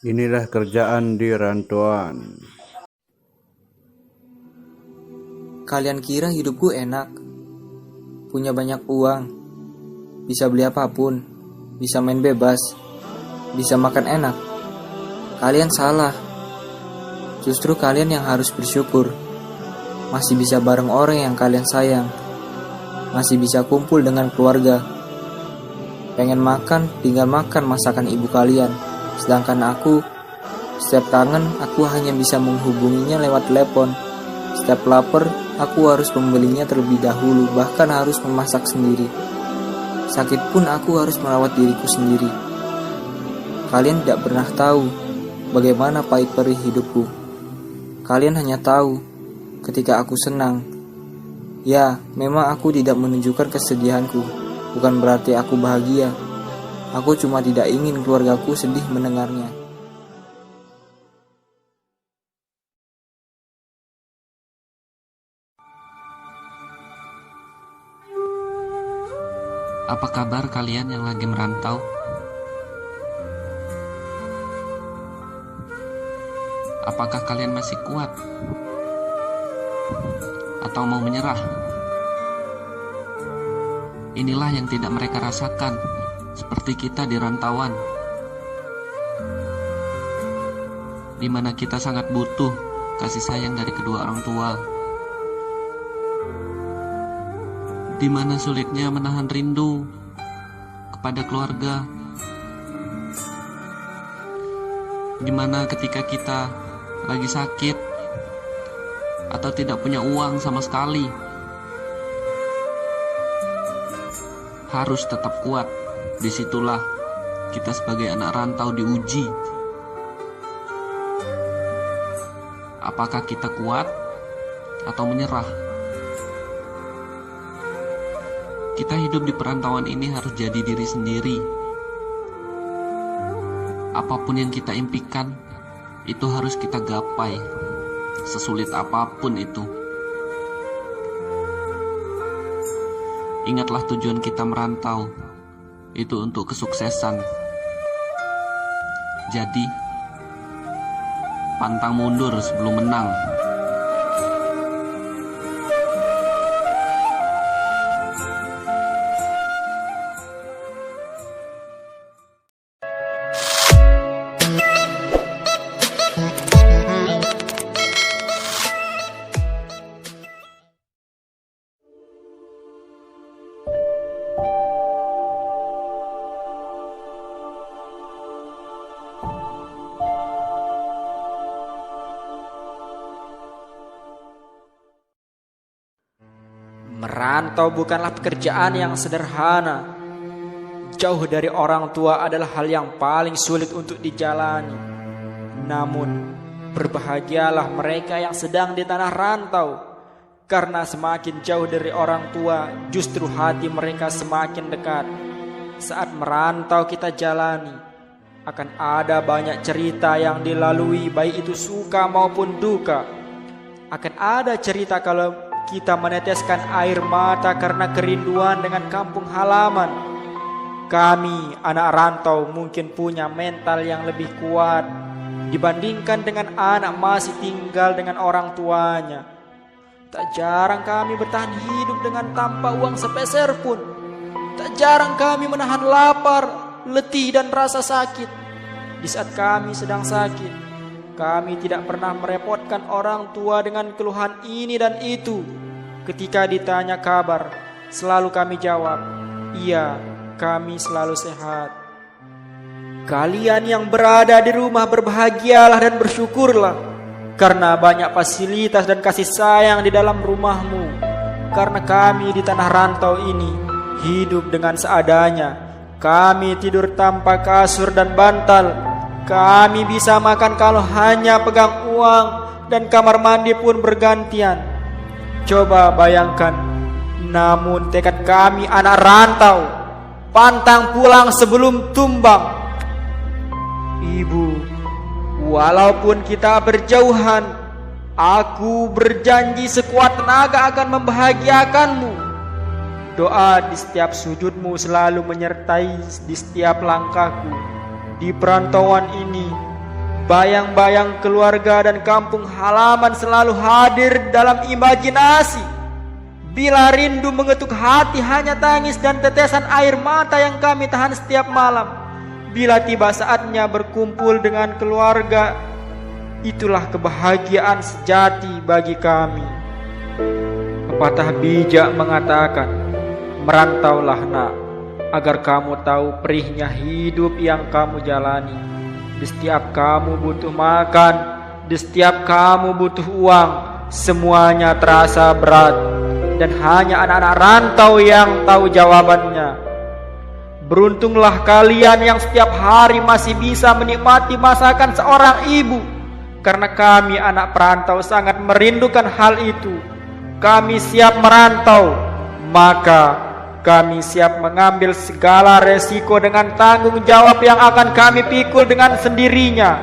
Inilah kerjaan di rantauan. Kalian kira hidupku enak? Punya banyak uang, bisa beli apapun, bisa main bebas, bisa makan enak. Kalian salah. Justru kalian yang harus bersyukur. Masih bisa bareng orang yang kalian sayang. Masih bisa kumpul dengan keluarga. Pengen makan, tinggal makan masakan ibu kalian. Sedangkan aku, setiap kangen aku hanya bisa menghubunginya lewat telepon. Setiap lapar, aku harus membelinya terlebih dahulu, bahkan harus memasak sendiri. Sakit pun aku harus merawat diriku sendiri. Kalian tidak pernah tahu bagaimana pahit perih hidupku. Kalian hanya tahu ketika aku senang. Ya, memang aku tidak menunjukkan kesedihanku. Bukan berarti aku bahagia. Aku cuma tidak ingin keluargaku sedih mendengarnya. Apa kabar kalian yang lagi merantau? Apakah kalian masih kuat? Atau mau menyerah? Inilah yang tidak mereka rasakan, seperti kita di rantauan, di mana kita sangat butuh kasih sayang dari kedua orang tua, di mana sulitnya menahan rindu kepada keluarga, di mana ketika kita lagi sakit atau tidak punya uang sama sekali, harus tetap kuat. Disitulah kita sebagai anak rantau diuji. Apakah kita kuat atau menyerah? Kita hidup di perantauan ini harus jadi diri sendiri. Apapun yang kita impikan, itu harus kita gapai, sesulit apapun itu. Ingatlah tujuan kita merantau, itu untuk kesuksesan. Jadi, pantang mundur sebelum menang. Merantau bukanlah pekerjaan yang sederhana. Jauh dari orang tua adalah hal yang paling sulit untuk dijalani. Namun, berbahagialah mereka yang sedang di tanah rantau, karena semakin jauh dari orang tua, justru hati mereka semakin dekat. Saat merantau kita jalani, akan ada banyak cerita yang dilalui, baik itu suka maupun duka. Akan ada cerita kalau kita meneteskan air mata karena kerinduan dengan kampung halaman. Kami, anak rantau, mungkin punya mental yang lebih kuat dibandingkan dengan anak masih tinggal dengan orang tuanya. Tak jarang kami bertahan hidup dengan tanpa uang sepeser pun. Tak jarang kami menahan lapar, letih dan rasa sakit. Di saat kami sedang sakit, kami tidak pernah merepotkan orang tua dengan keluhan ini dan itu. Ketika ditanya kabar, selalu kami jawab, iya, kami selalu sehat. Kalian yang berada di rumah berbahagialah dan bersyukurlah, karena banyak fasilitas dan kasih sayang di dalam rumahmu. Karena kami di tanah rantau ini hidup dengan seadanya. Kami tidur tanpa kasur dan bantal. Kami bisa makan kalau hanya pegang uang, dan kamar mandi pun bergantian. Coba bayangkan, namun tekad kami anak rantau, pantang pulang sebelum tumbang. Ibu, walaupun kita berjauhan, aku berjanji sekuat tenaga akan membahagiakanmu. Doa di setiap sujudmu selalu menyertai di setiap langkahku. Di perantauan ini, Bayang-bayang keluarga dan kampung halaman selalu hadir dalam imajinasi. Bila rindu mengetuk hati, hanya tangis dan tetesan air mata yang kami tahan setiap malam. Bila tiba saatnya berkumpul dengan keluarga, itulah kebahagiaan sejati bagi kami. Pepatah bijak mengatakan, merantaulah nak, agar kamu tahu perihnya hidup yang kamu jalani. Di setiap kamu butuh makan, di setiap kamu butuh uang, semuanya terasa berat. Dan hanya anak-anak rantau yang tahu jawabannya. Beruntunglah kalian yang setiap hari masih bisa menikmati masakan seorang ibu. Karena kami anak perantau sangat merindukan hal itu. Kami siap merantau, maka kami siap mengambil segala resiko dengan tanggung jawab yang akan kami pikul dengan sendirinya.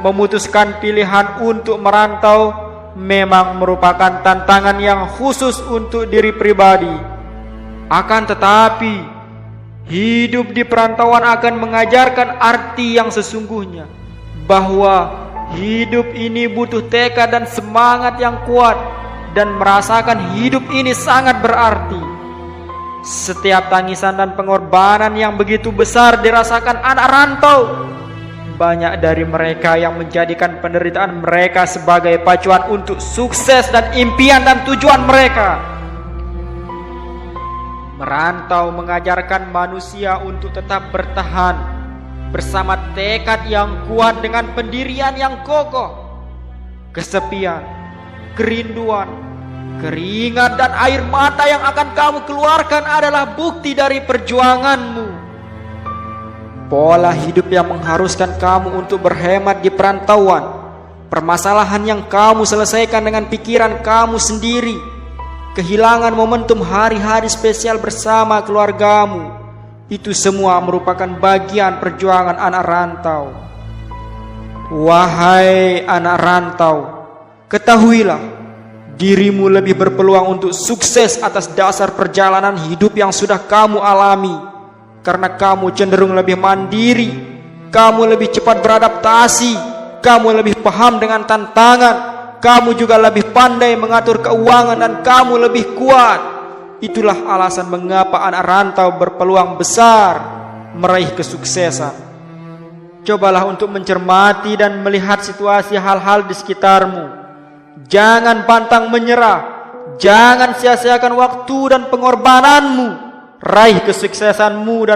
Memutuskan pilihan untuk merantau memang merupakan tantangan yang khusus untuk diri pribadi. Akan tetapi, hidup di perantauan akan mengajarkan arti yang sesungguhnya, bahwa hidup ini butuh tekad dan semangat yang kuat, dan merasakan hidup ini sangat berarti. Setiap tangisan dan pengorbanan yang begitu besar dirasakan anak rantau. Banyak dari mereka yang menjadikan penderitaan mereka sebagai pacuan untuk sukses dan impian dan tujuan mereka. Merantau mengajarkan manusia untuk tetap bertahan bersama tekad yang kuat dengan pendirian yang kokoh. Kesepian, kerinduan, keringat dan air mata yang akan kamu keluarkan adalah bukti dari perjuanganmu. Pola hidup yang mengharuskan kamu untuk berhemat di perantauan, permasalahan yang kamu selesaikan dengan pikiran kamu sendiri, kehilangan momentum hari-hari spesial bersama keluargamu, itu semua merupakan bagian perjuangan anak rantau. Wahai anak rantau, ketahuilah, dirimu lebih berpeluang untuk sukses atas dasar perjalanan hidup yang sudah kamu alami. Karena kamu cenderung lebih mandiri, kamu lebih cepat beradaptasi, kamu lebih paham dengan tantangan, kamu juga lebih pandai mengatur keuangan, dan kamu lebih kuat. Itulah alasan mengapa anak rantau berpeluang besar meraih kesuksesan. Cobalah untuk mencermati dan melihat situasi hal-hal di sekitarmu. Jangan pantang menyerah, jangan sia-siakan waktu dan pengorbananmu. Raih kesuksesanmu dan